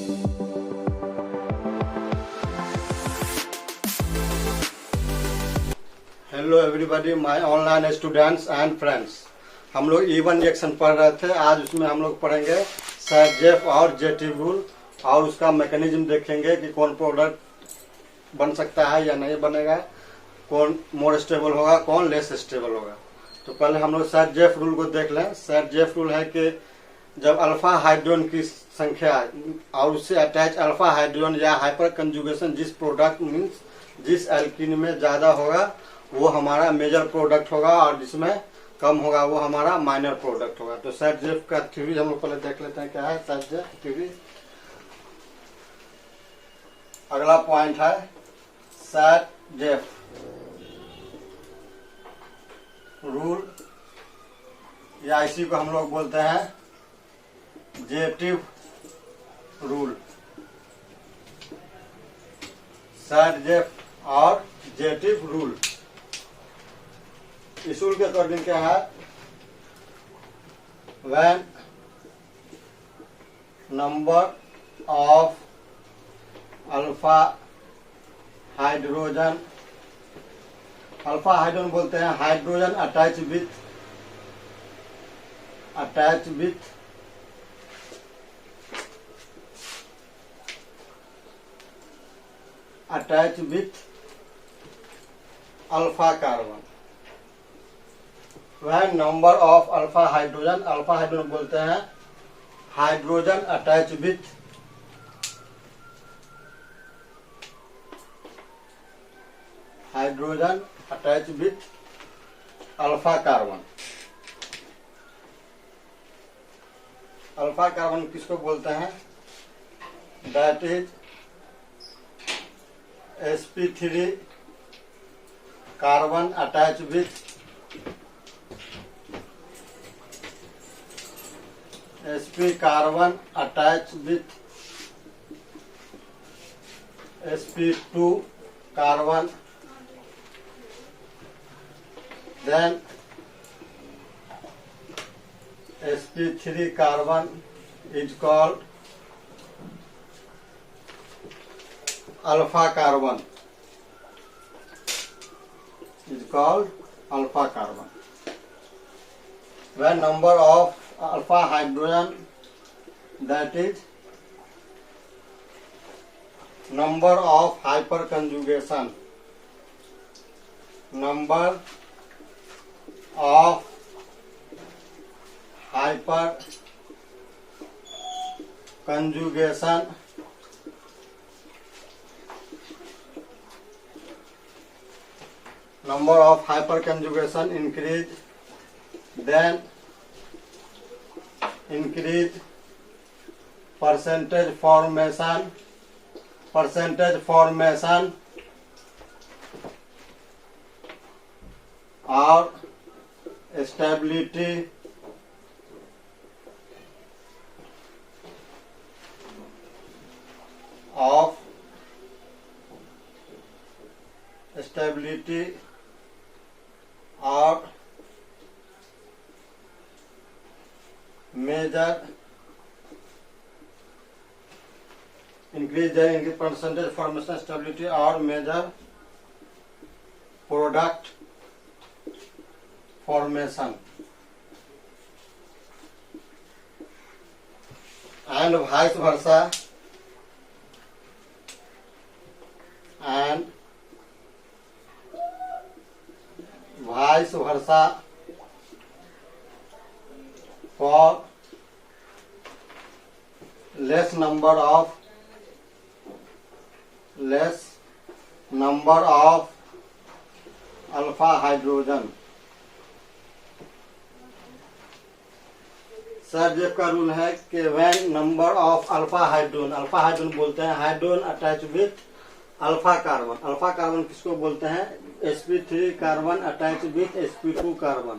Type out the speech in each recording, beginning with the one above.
Hello everybody, my online students and friends. हम लोग E1 reaction पढ़ रहे थे। आज उसमें हम लोग पढ़ेंगे SAT-JEF और JETIV रूल और उसका मैकेनिज्म देखेंगे कि कौन प्रोडक्ट बन सकता है या नहीं बनेगा, कौन मोर स्टेबल होगा, कौन लेस स्टेबल होगा। तो पहले हम लोग SAT-JEF रूल को देख लें। SAT-JEF रूल है कि जब अल्फा हाइड्रोजन की संख्या और उससे अटैच अल्फा हाइड्रोजन या हाइपर कंजुगेशन जिस प्रोडक्ट मीन्स जिस एल्कीन में ज़्यादा होगा वो हमारा मेजर प्रोडक्ट होगा और जिसमें कम होगा वो हमारा माइनर प्रोडक्ट होगा। तो SAT-JEF का थ्योरी हम लोग पहले देख लेते हैं क्या है SAT-JEF थ्योरी। अगला पॉइंट है SAT-JEF रूल या इसी को हम लोग बोलते हैं JETIV रूल। SAT-JEF और JETIV रूल, इस रूल के अकॉर्डिंग क्या है, when number of alpha hydrogen बोलते हैं hydrogen attach with alpha carbon. When number of alpha hydrogen बोलते हैं hydrogen attach with alpha carbon. Alpha carbon किसको बोलते हैं, that is sp3 carbon attach with sp carbon attach with sp2 carbon, then sp3 carbon is called alpha carbon, when number of alpha hydrogen, that is number of hyperconjugation, number of hyperconjugation increase, then increase percentage formation और stability और major increase percentage formation stability और मेजर product formation and vice versa, for less number of alpha hydrogen। SAT-JEF का rule है कि when number of alpha hydrogen बोलते हैं hydrogen attach with alpha carbon किसको बोलते हैं, sp3 carbon attach with sp2 carbon,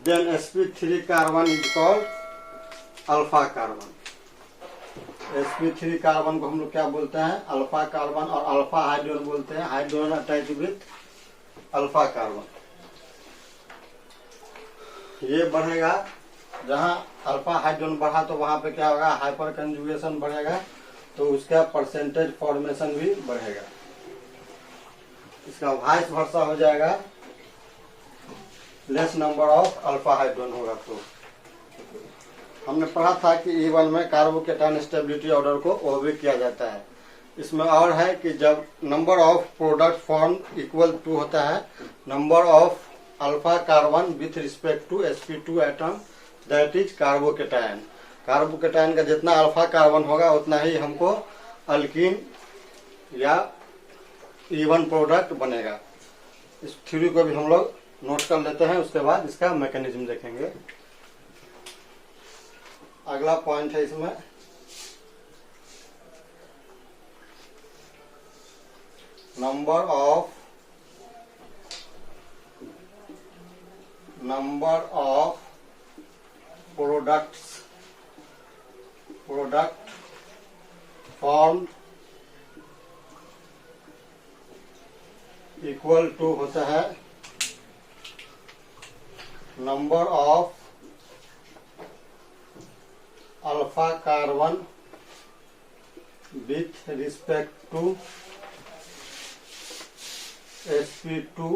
then sp3 carbon is called alpha carbon. sp3 carbon को हम लोग क्या बोलते हैं, अल्फा कार्बन, और अल्फा हाइड्रोजन बोलते हैं hydrogen attach with alpha carbon. ये बढ़ेगा, जहाँ अल्फा हाइड्रोजन बढ़ा तो वहां पे क्या होगा, हाइपर कंजुगेशन बढ़ेगा तो उसका परसेंटेज फॉर्मेशन भी बढ़ेगा। इसका वाइस वर्सा हो जाएगा, less number of alpha hydrogen होगा। तो हमने पढ़ा था कि E1 में कार्बोकेटायन स्टेबिलिटी ऑर्डर को ओबे किया जाता है। इसमें और है कि जब number of product form equal to होता है number of alpha carbon with respect to sp2 atom, that is carbocation. Carbocation का जितना अल्फा कार्बन होगा उतना ही हमको अल्कीन या E1 प्रोडक्ट बनेगा। इस थ्योरी को भी हम लोग नोट कर लेते हैं, उसके बाद इसका मैकेनिज्म देखेंगे। अगला पॉइंट है इसमें number of product form equal to होता है number of alpha carbon with respect to sp2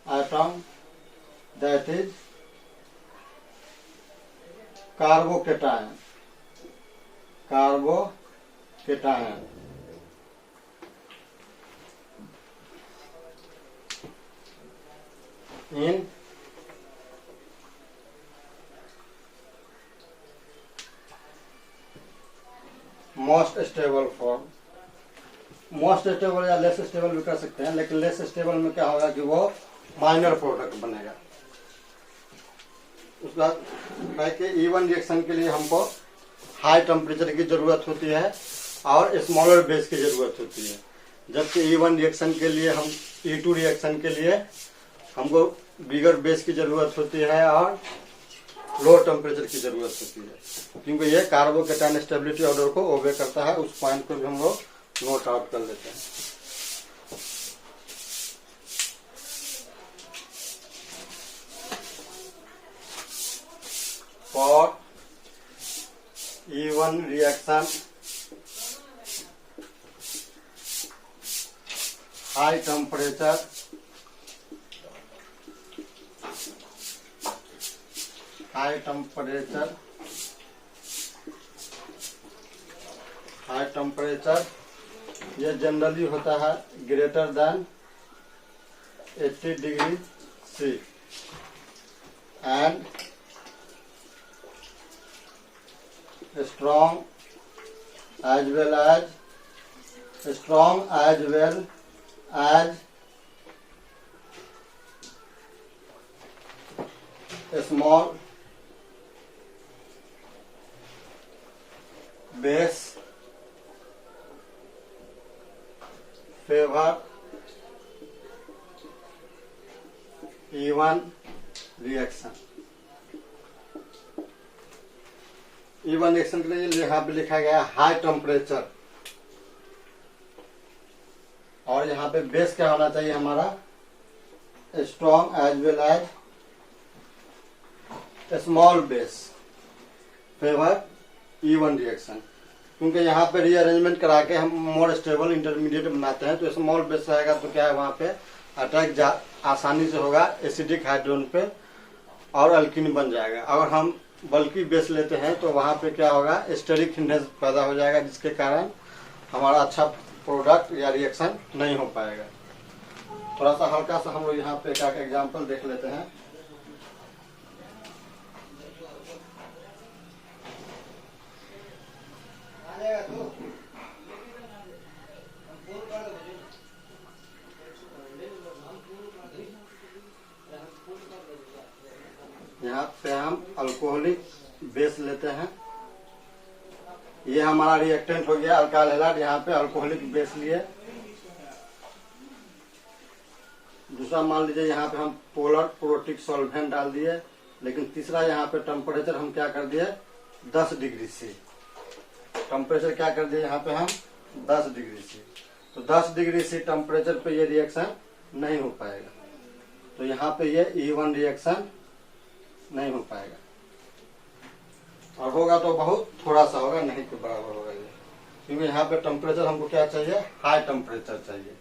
atom, that is carbocation. In most stable form, most stable या लेस स्टेबल भी कर सकते हैं, लेकिन लेस स्टेबल में क्या होगा कि वो माइनर प्रोडक्ट बनेगा। उसका है कि E1 रिएक्शन के लिए हमको हाई टेम्परेचर की जरूरत होती है और स्मॉलर बेस की जरूरत होती है, जबकि E1 रिएक्शन के लिए हम E2 रिएक्शन के लिए हमको बिगर बेस की जरूरत होती है और लो टेम्परेचर की जरूरत होती है, क्योंकि ये कार्बोकेटायन स्टेबिलिटी ऑर्डर को ओबे करता है। उस पॉइंट को भी हम लोग नोट आउट कर लेते हैं। For E1 reaction high temperature ये जनरली होता है greater than 80 degree C and strong as well as small base favor E1 reaction. E1 reaction के लिए यहाँ पे लिखा गया हाई टेम्परेचर, और यहाँ पे बेस क्या होना चाहिए हमारा strong as well as small base favour E1 reaction, क्योंकि यहाँ पे रीअरेंजमेंट करा के हम मोर स्टेबल इंटरमीडिएट बनाते हैं। तो स्मॉल बेस रहेगा तो क्या है वहाँ पे अटैक आसानी से होगा एसिडिक हाइड्रोजन पे और अल्कीन बन जाएगा। अगर हम बल्कि बेस लेते हैं तो वहाँ पे क्या होगा स्टेरिक हिंड्रेंस पैदा हो जाएगा, जिसके कारण हमारा अच्छा प्रोडक्ट या रिएक्शन नहीं हो पाएगा। थोड़ा सा हल्का सा हम लोग यहाँ पे एक एग्जांपल देख लेते हैं। यहाँ पे हम अल्कोहलिक बेस लेते हैं, ये हमारा रिएक्टेंट हो गया अल्काइल हैलाइड। यहाँ पे अल्कोहलिक बेस लिए, दूसरा मान लीजिए यहाँ पे हम पोलर प्रोटिक सॉल्वेंट डाल दिए, लेकिन तीसरा यहाँ पे टेम्परेचर हम क्या कर दिए 10 डिग्री C। टेम्परेचर क्या कर दिए यहाँ पे हम 10 डिग्री C। तो 10 डिग्री C टेम्परेचर पे ये रिएक्शन नहीं हो पाएगा, तो यहाँ पे ये E1 रिएक्शन नहीं हो पाएगा। और होगा तो बहुत थोड़ा सा होगा, नहीं के बराबर होगा ये, क्योंकि यहाँ पे टेम्परेचर हमको क्या चाहिए, हाई टेम्परेचर चाहिए।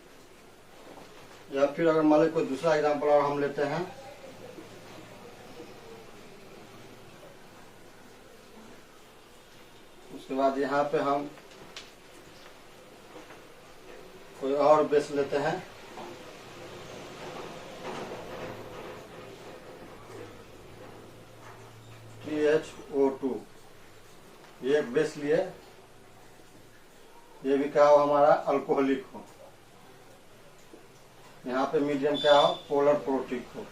या फिर अगर मान लीजिए कोई दूसरा एग्जाम्पल और हम लेते हैं, उसके बाद यहाँ पे हम कोई और बेस लेते हैं, THO2, ये एक बेस लिए, ये भी क्या हो हमारा अल्कोहलिक हो, यहाँ पे मीडियम क्या हो, पोलर प्रोटिक हो,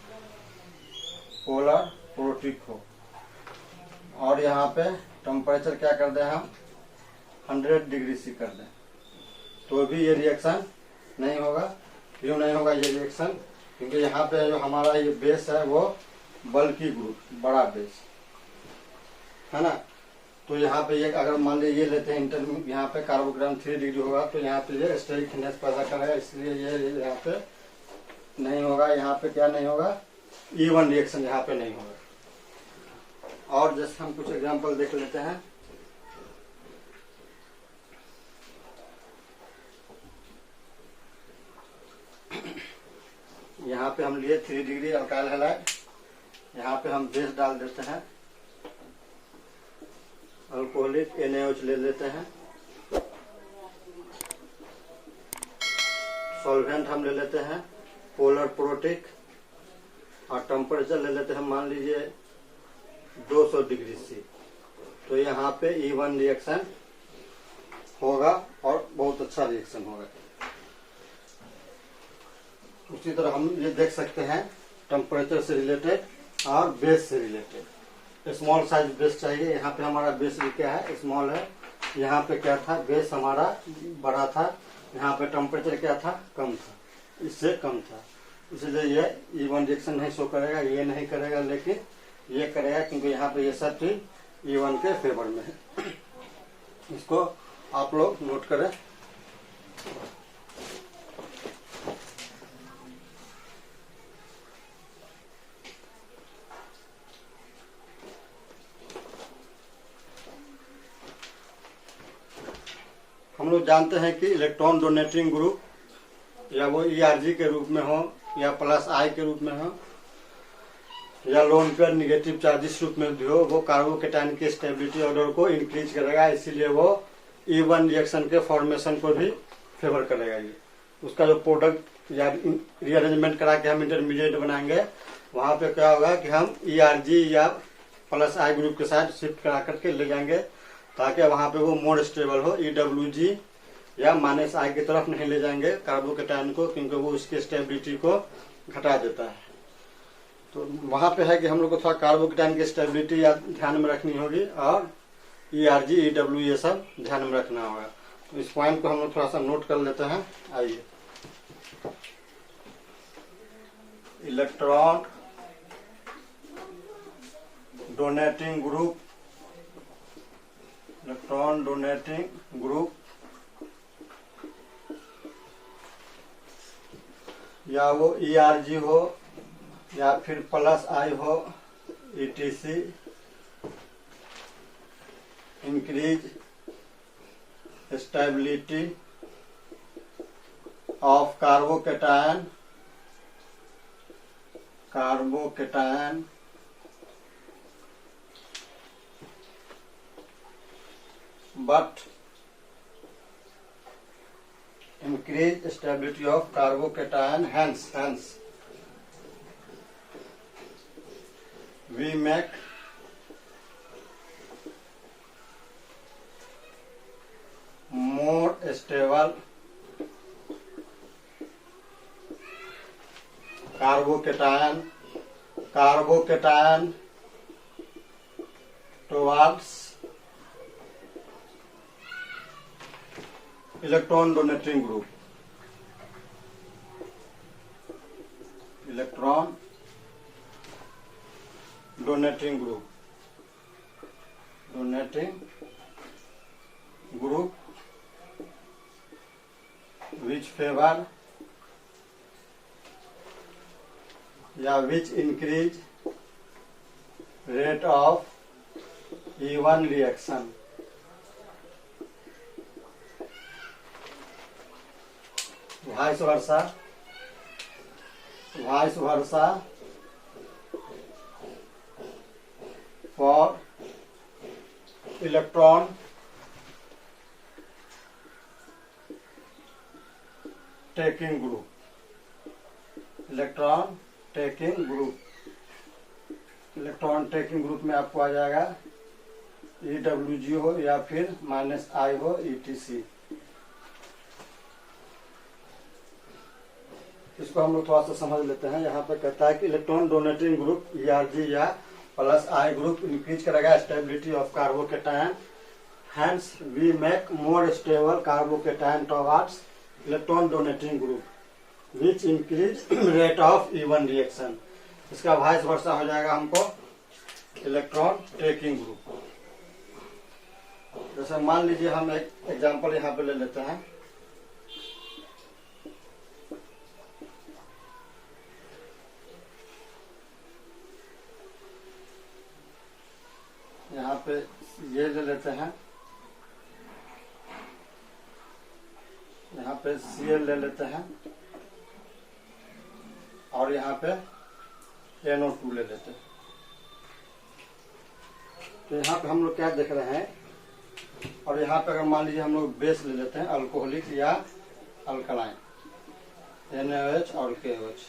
पोलर प्रोटिक हो, और यहाँ पे टेम्परेचर क्या कर दें हम 100 डिग्री सी कर दें, तो भी ये रिएक्शन नहीं होगा। क्यों नहीं होगा ये रिएक्शन, क्योंकि यहाँ पे जो हमारा ये बेस है वो बल्कि ग्रुप, बड़ा बेस है ना। तो यहाँ पे ये अगर मान लीजिए ये लेते हैं इंटरमीडिएट, यहाँ पे कार्बोग्राम 3 डिग्री होगा, तो यहाँ पे ये स्टेरिक थिकनेस पैदा करेगा, इसलिए ये यहाँ पे नहीं होगा। यहाँ पे क्या नहीं होगा, इवन रिएक्शन यहाँ पे नहीं होगा। और जैसे हम कुछ एग्जांपल देख लेते हैं, यहाँ पे हम लिए 3 डिग्री अल्काइल हैलाइड, यहाँ पे हम बेस डाल देते हैं, अल्कोहलिक NaOH ले लेते हैं, सॉल्वेंट हम ले लेते हैं पोलर प्रोटिक, और टेम्परेचर ले लेते हैं मान लीजिए 200 डिग्री सी। तो यहाँ पे इवन रिएक्शन होगा और बहुत अच्छा रिएक्शन होगा। उसी तरह हम ये देख सकते हैं टेम्परेचर से रिलेटेड और बेस से रिलेटेड। स्मॉल साइज बेस चाहिए, यहाँ पे हमारा बेस क्या है, स्मॉल है, यहाँ पे क्या था, बेस हमारा बड़ा था, यहाँ पे टेम्परेचर क्या था, कम था, इससे कम था, इसलिए ये इवन रिएक्शन नहीं शो करेगा, ये नहीं करेगा, लेकिन ये करेगा, क्योंकि यहाँ पे ये सब चीज इवन के फेवर में है। इसको आप लोग नोट करें। हम लोग जानते हैं कि इलेक्ट्रॉन डोनेटिंग ग्रुप या वो ERG के रूप में हो या +I के रूप में हो या लोन पेयर निगेटिव चार्जिस रूप में भी हो, वो कार्बोकेटायन की स्टेबिलिटी ऑर्डर को इंक्रीज करेगा, इसीलिए वो इवन रिएक्शन के फॉर्मेशन को भी फेवर करेगा। ये उसका जो प्रोडक्ट या रीअरेंजमेंट करा के हम इंटरमीडिएट बनाएंगे, वहाँ पे क्या होगा कि हम ERG या +I ग्रुप के साथ शिफ्ट करा करके ले जाएंगे, ताकि वहाँ पे वो मोर स्टेबल हो, EWG या -I की तरफ नहीं ले जाएंगे कार्बोकेटायन को, क्योंकि वो उसकी स्टेबिलिटी को घटा देता है। तो वहाँ पे है कि हम लोग को थोड़ा कार्बोकेटायन की स्टेबिलिटी या ध्यान में रखनी होगी, और ERG EW ये सब ध्यान में रखना होगा। तो इस पॉइंट को हम लोग थोड़ा सा नोट कर लेते हैं। आइए, electron donating group, electron donating group या वो ERG हो या फिर +I हो, ETC increase stability of carbocation but increase stability of carbocation, hence we make more stable carbocation towards electron donating group, electron donating group which favor या which increase rate of E one reaction. Vice versa for electron taking group. Electron taking group में आपको आ जाएगा EWG हो या फिर -I हो ETC। इसको हम लोग थोड़ा सा समझ लेते हैं। यहाँ पे कहता है कि इलेक्ट्रॉन डोनेटिंग ग्रुप ERG या +I ग्रुप इंक्रीज करेगा stability of carbocation, hence we make more stable carbocation towards electron donating group which increase rate of E one reaction. इसका वाइस वर्सा हो जाएगा हमको इलेक्ट्रॉन टेकिंग ग्रुप। जैसे मान लीजिए हम एक एग्जांपल यहाँ पे ले लेते हैं। यहाँ पे ये ले लेते हैं, यहाँ पे Cl ले लेते हैं और यहाँ पे NO2 ले लेते हैं। तो यहाँ पे हम लोग क्या देख रहे हैं, और यहाँ पे अगर मान लीजिए हम लोग बेस ले लेते हैं अल्कोहलिक या अल्कलाइन NaOH और KOH।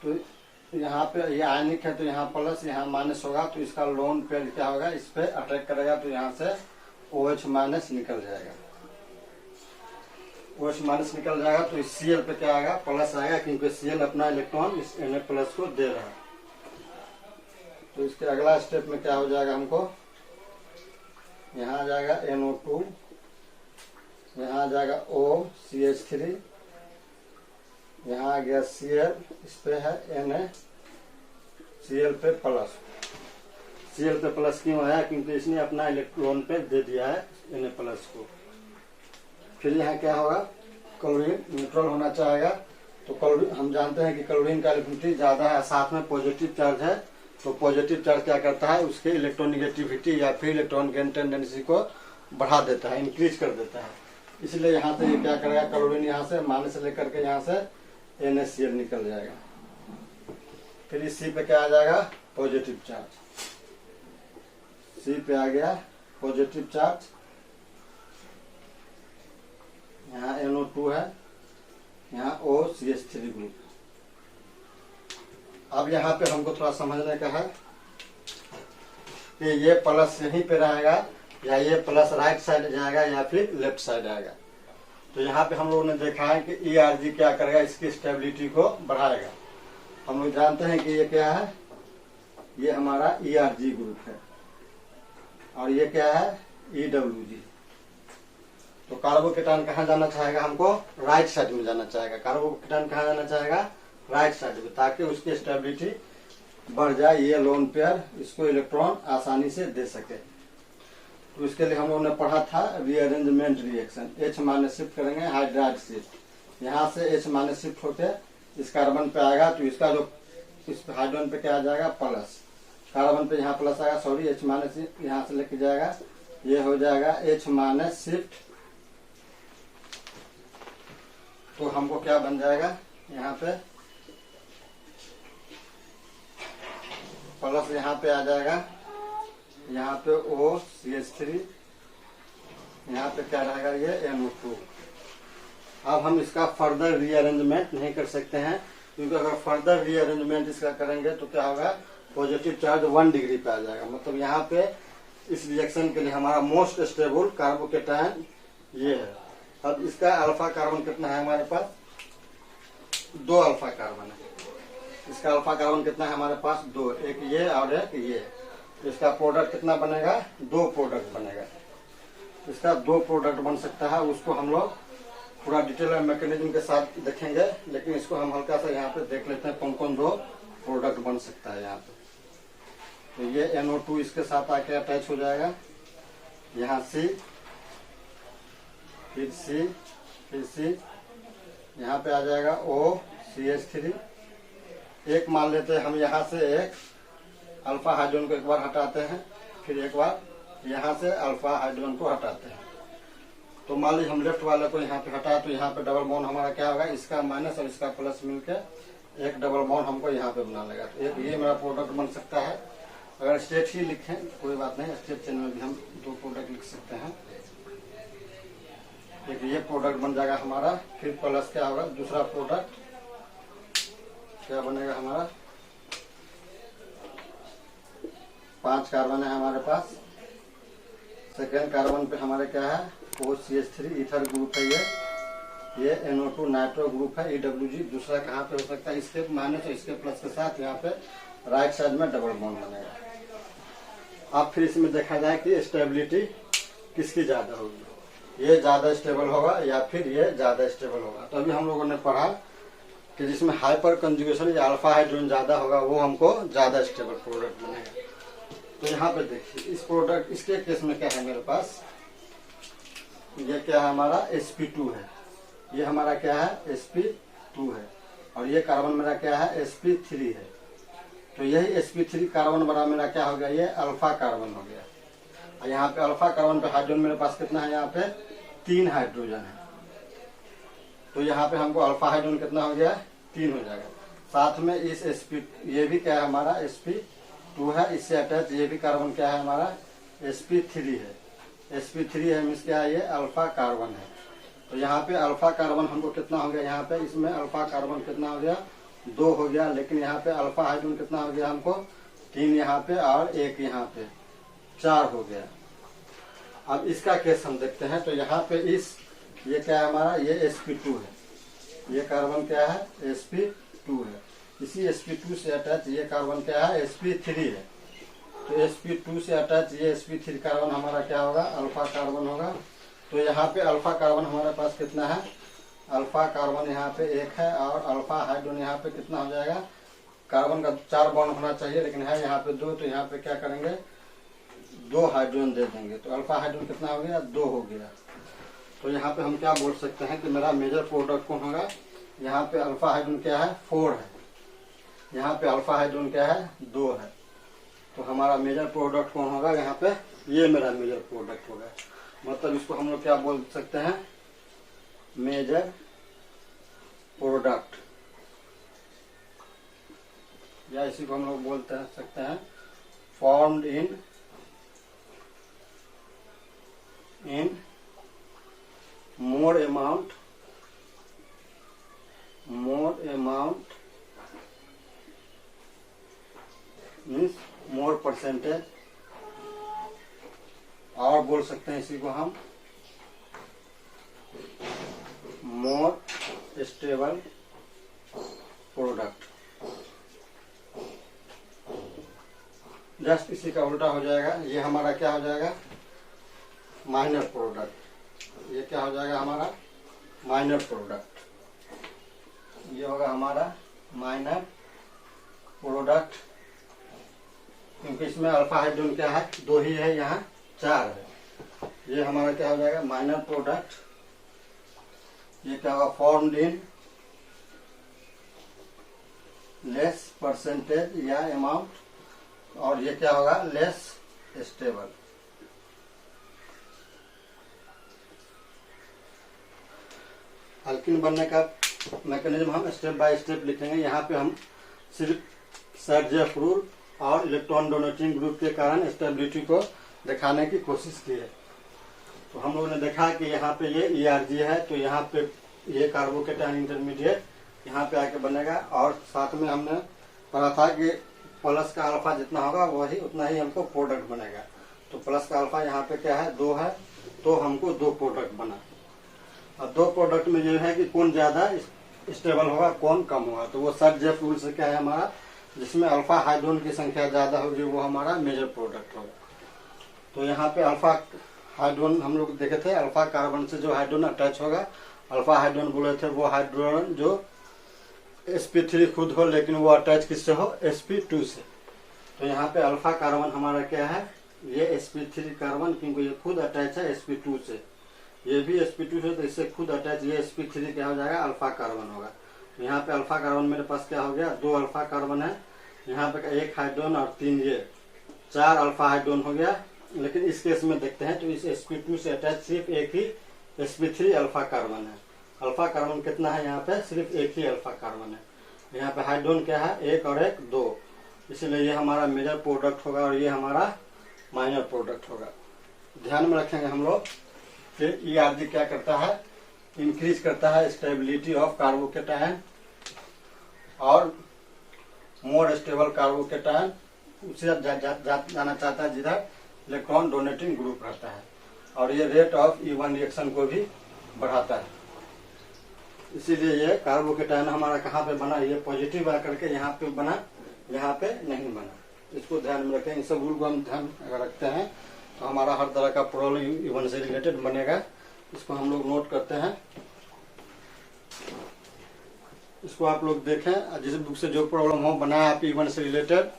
तो यहाँ पे ये आयनिक है तो यहाँ प्लस यहाँ माइनस होगा, तो इसका लोन पेयर क्या होगा, इस पे अटैक करेगा तो यहाँ से OH माइनस निकल जाएगा। OH माइनस निकल जाएगा तो इस Cl पे क्या आएगा, प्लस आएगा, क्योंकि Cl अपना इलेक्ट्रॉन इस Na प्लस को दे रहा है। तो इसके अगला स्टेप में क्या हो जाएगा, हमको यहाँ आ जाएगा NO2, यहाँ आ जाएगा OCH3, यहाँ आ गया Cl, इस पे है Na, Cl पे प्लस। Cl पे प्लस क्यों आया, क्योंकि इसने अपना इलेक्ट्रॉन पे दे दिया है Na प्लस को। फिर यहाँ क्या होगा, क्लोरीन न्यूट्रल होना चाहेगा। तो क्लोरीन हम जानते हैं कि क्लोरीन का इलेक्ट्रिसिटी ज्यादा है, साथ में पॉजिटिव चार्ज है, तो पॉजिटिव चार्ज क्या करता है, उसके इलेक्ट्रोनिगेटिविटी या फिर इलेक्ट्रॉन गेन टेंडेंसी को बढ़ा देता है, इंक्रीज कर देता है। इसलिए यहाँ से ये क्या करेगा, क्लोरीन यहाँ से माइनस से लेकर के यहाँ से NaCl निकल जाएगा। फिर इस C पे क्या आ जाएगा, पॉजिटिव चार्ज। C पे आ गया पॉजिटिव चार्ज, यहाँ NO2 है, यहाँ OCH3 ग्रुप। अब यहाँ पे हमको थोड़ा समझने का है कि ये प्लस यहीं पे रहेगा या ये प्लस राइट साइड जाएगा या फिर लेफ्ट साइड आएगा। तो यहाँ पे हम लोगों ने देखा है कि ERG क्या करेगा, इसकी स्टेबिलिटी को बढ़ाएगा। हम लोग जानते हैं कि ये क्या है, ये हमारा ERG ग्रुप है और ये क्या है, EWG। तो कार्बोकेटायन कहाँ जाना चाहेगा, हमको राइट साइड में जाना चाहेगा। कार्बोकेटायन कहाँ जाना चाहेगा, राइट साइड में, ताकि उसकी स्टेबिलिटी बढ़ जाए, ये लोन पेयर इसको इलेक्ट्रॉन आसानी से दे सके। तो इसके लिए हम लोगों ने पढ़ा था rearrangement reaction. H minus shift करेंगे हाइड्राइड शिफ्ट, यहाँ से H माइनस शिफ्ट होके इस कार्बन पे आएगा, तो इसका जो इस हाइड्रोजन पे क्या आ जाएगा, प्लस। कार्बन पे यहाँ प्लस आएगा, सॉरी H माइनस यहाँ से लेके जाएगा, ये हो जाएगा H माइनस शिफ्ट। तो हमको क्या बन जाएगा, यहाँ पे प्लस यहाँ पे आ जाएगा, यहाँ पे OCH3, यहाँ पे क्या रहेगा, ये NO2। अब हम इसका फर्दर रीअरेंजमेंट नहीं कर सकते हैं, क्योंकि अगर फर्दर रीअरेंजमेंट इसका करेंगे तो क्या होगा, पॉजिटिव चार्ज 1 डिग्री पे आ जाएगा। मतलब यहाँ पे इस रिएक्शन के लिए हमारा मोस्ट स्टेबल कार्बोकेटायन ये है। अब इसका अल्फा कार्बन कितना है हमारे पास, 2 अल्फा कार्बन है। इसका अल्फा कार्बन कितना है हमारे पास, 2, एक ये और एक ये। इसका प्रोडक्ट कितना बनेगा, 2 प्रोडक्ट बनेगा। इसका 2 प्रोडक्ट बन सकता है, उसको हम लोग पूरा डिटेल मैकेनिज्म के साथ देखेंगे, लेकिन इसको हम हल्का सा यहाँ पे देख लेते हैं कौन कौन 2 प्रोडक्ट बन सकता है यहाँ पे। तो ये NO2 इसके साथ आके अटैच हो जाएगा, यहाँ C, फिर C, फिर C, यहाँ पे आ जाएगा OCH3। एक मान लेते हैं हम यहाँ से एक अल्फा हाइड्रोजन को एक बार हटाते हैं, फिर एक बार यहाँ से अल्फा हाइड्रोजन को हटाते हैं। तो मान लीजिए हम लेफ्ट वाले को यहाँ पे हटाए तो यहाँ पे डबल बॉन्ड हमारा क्या होगा, इसका माइनस और इसका प्लस मिलकर एक डबल बॉन्ड हमको यहाँ पे बना लेगा। तो एक ये मेरा प्रोडक्ट बन सकता है। अगर स्टेट ही लिखें कोई बात नहीं, स्टेट चेन में भी हम दो प्रोडक्ट लिख सकते हैं। एक ये प्रोडक्ट बन जाएगा हमारा, फिर प्लस क्या होगा, दूसरा प्रोडक्ट क्या बनेगा हमारा, 5 कार्बन है हमारे पास। सेकेंड कार्बन पे हमारे क्या है, OCH3 ईथर ग्रुप है ये NO2 नाइट्रो ग्रुप है EWG। दूसरा कहाँ पे हो सकता है, इसके माइनस और इसके प्लस के साथ यहाँ पे राइट साइड में डबल बॉन्ड बनेगा। अब फिर इसमें देखा जाए कि स्टेबिलिटी किसकी ज्यादा होगी, ये ज्यादा स्टेबल होगा या फिर ये ज्यादा स्टेबल होगा। तो अभी हम लोगों ने पढ़ा कि जिसमें हाइपर कंजुगेशन या अल्फा हाइड्रोजन ज्यादा होगा वो हमको ज्यादा स्टेबल प्रोडक्ट बनेगा। तो यहाँ पे देखिए इस प्रोडक्ट, इसके केस में क्या है मेरे पास, ये क्या है हमारा sp2 है, ये हमारा क्या है sp2 है, और ये कार्बन मेरा क्या है sp3 है। तो यही sp3 कार्बन बड़ा मेरा क्या हो गया, ये अल्फा कार्बन हो गया। और यहाँ पे अल्फा कार्बन पे हाइड्रोजन मेरे पास कितना है, यहाँ पे 3 हाइड्रोजन है। तो यहाँ पे हमको अल्फा हाइड्रोजन कितना हो गया, 3 हो जाएगा। साथ में इस ये भी क्या है हमारा sp2 है, इससे अटैच ये भी कार्बन क्या है हमारा sp3 है। sp3 है मीन्स क्या है, ये अल्फा कार्बन है। तो यहाँ पे अल्फा कार्बन हमको कितना हो गया, यहाँ पे इसमें अल्फा कार्बन कितना हो गया, 2 हो गया। लेकिन यहाँ पे अल्फा हाइड्रोजन कितना हो गया हमको, 3 यहाँ पे और 1 यहाँ पे, 4 हो गया। अब इसका केस हम देखते हैं। तो यहाँ पे ये क्या है हमारा, ये sp2 है, ये कार्बन क्या है sp2 है। इसी sp2 से अटैच ये कार्बन क्या है sp3 है। तो sp2 से अटैच ये sp3 कार्बन हमारा क्या होगा, अल्फा कार्बन होगा। तो यहाँ पे अल्फा कार्बन हमारे पास कितना है, अल्फा कार्बन यहाँ पे 1 है और अल्फा हाइड्रोजन यहाँ पे कितना हो जाएगा, कार्बन का 4 बॉन्ड होना चाहिए लेकिन है यहाँ पे 2। तो यहाँ पे क्या करेंगे, 2 हाइड्रोजन दे देंगे। तो अल्फा हाइड्रोजन कितना हो गया, 2 हो गया। तो यहाँ पे हम क्या बोल सकते हैं कि मेरा मेजर प्रोडक्ट कौन होगा, यहाँ पे अल्फा हाइड्रोजन क्या है 4 है, यहाँ पे अल्फा हाइड्रोजन क्या है 2 है। तो हमारा मेजर प्रोडक्ट कौन होगा, यहाँ पे ये मेरा मेजर प्रोडक्ट होगा। मतलब इसको हम लोग क्या बोल सकते हैं, मेजर प्रोडक्ट, या इसी को हम लोग बोलते हैं सकते हैं formed in more amount means more percentage, और बोल सकते हैं इसी को हम मोर स्टेबल प्रोडक्ट। जस्ट इसी का उल्टा हो जाएगा, ये हमारा क्या हो जाएगा, माइनर प्रोडक्ट। ये क्या हो जाएगा हमारा माइनर प्रोडक्ट, ये होगा हमारा माइनर प्रोडक्ट, क्योंकि इसमें अल्फा हाइड्रोजन क्या है 2 ही है, यहाँ 4 है। ये हमारा क्या हो जाएगा माइनर प्रोडक्ट। ये क्या होगा, फॉर्म्ड इन लेस परसेंटेज या अमाउंट, और ये क्या होगा लेस स्टेबल। अल्किन बनने का मैकेनिज्म हम स्टेप बाय स्टेप लिखेंगे। यहाँ पे हम सिर्फ सर्जेफ रूल और इलेक्ट्रॉन डोनेटिंग ग्रुप के कारण स्टेबिलिटी को दिखाने की कोशिश की है। तो हम लोगों ने देखा कि यहाँ पे ये ERG है, तो यहाँ पे ये कार्बोकेटाइन इंटरमीडिएट यहाँ पे आके बनेगा। और साथ में हमने पढ़ा था कि प्लस का अल्फा जितना होगा वही उतना ही हमको प्रोडक्ट बनेगा। तो प्लस का अल्फा यहाँ पे क्या है 2 है, तो हमको 2 प्रोडक्ट बना। और 2 प्रोडक्ट में ये है कि कौन ज्यादा स्टेबल होगा कौन कम होगा। तो वो सर्जेफ रूल से क्या है हमारा, जिसमें अल्फा हाइड्रोजन की संख्या ज्यादा होगी वो हमारा मेजर प्रोडक्ट होगा। तो यहाँ पे अल्फा हाइड्रोजन हम लोग देखे थे, अल्फा कार्बन से जो हाइड्रोजन अटैच होगा, अल्फा हाइड्रोजन बोले थे वो हाइड्रोजन जो sp3 खुद हो लेकिन वो अटैच किससे हो, sp2 से। तो यहाँ पे अल्फा कार्बन हमारा क्या है, ये sp3 कार्बन, क्योंकि ये खुद अटैच है sp2 से, ये भी sp2 से, तो इससे खुद अटैच ये sp3 क्या हो जाएगा, अल्फा कार्बन होगा। तो यहाँ पे अल्फा कार्बन मेरे पास क्या हो गया, 2 अल्फा कार्बन है, यहाँ पे एक हाइड्रोजन और 3 ये 4 अल्फा हाइड्रोजन हो गया। लेकिन इस केस में देखते हैं तो इस sp2 से अटैच सिर्फ एक ही sp3 अल्फा कार्बन है। अल्फा कार्बन कितना है यहाँ पे, सिर्फ एक ही अल्फा कार्बन है। यहाँ पे हाइड्रोजन क्या है, 1 और 1 2, इसलिए ये हमारा मेजर प्रोडक्ट होगा और ये हमारा माइनर प्रोडक्ट होगा। ध्यान में रखेंगे हम लोग कि ERG क्या करता है, इंक्रीज करता है स्टेबिलिटी ऑफ कार्बोकेटायन और मोर स्टेबल कार्बोकेटायन उसे जाना चाहता है जिधर इलेक्ट्रॉन डोनेटिंग ग्रुप रहता है, और ये रेट ऑफ E1 रिएक्शन को भी बढ़ाता है। इसीलिए ये कार्बोकेटायन हमारा कहाँ पे बना, ये पॉजिटिव आकर के यहाँ पे बना, यहाँ पे नहीं बना। इसको ध्यान में रखें। इन सब रूल को हम ध्यान रखते हैं तो हमारा हर तरह का प्रॉब्लम E1 से रिलेटेड बनेगा। इसको हम लोग नोट करते हैं, इसको आप लोग देखें। जिस बुक से जो प्रॉब्लम हो बनाए आप E1 से रिलेटेड,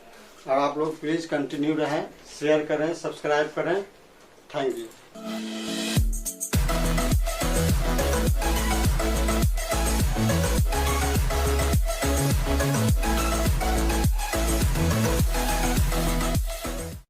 और आप लोग प्लीज कंटिन्यू रहें, शेयर करें, सब्सक्राइब करें। Thank you.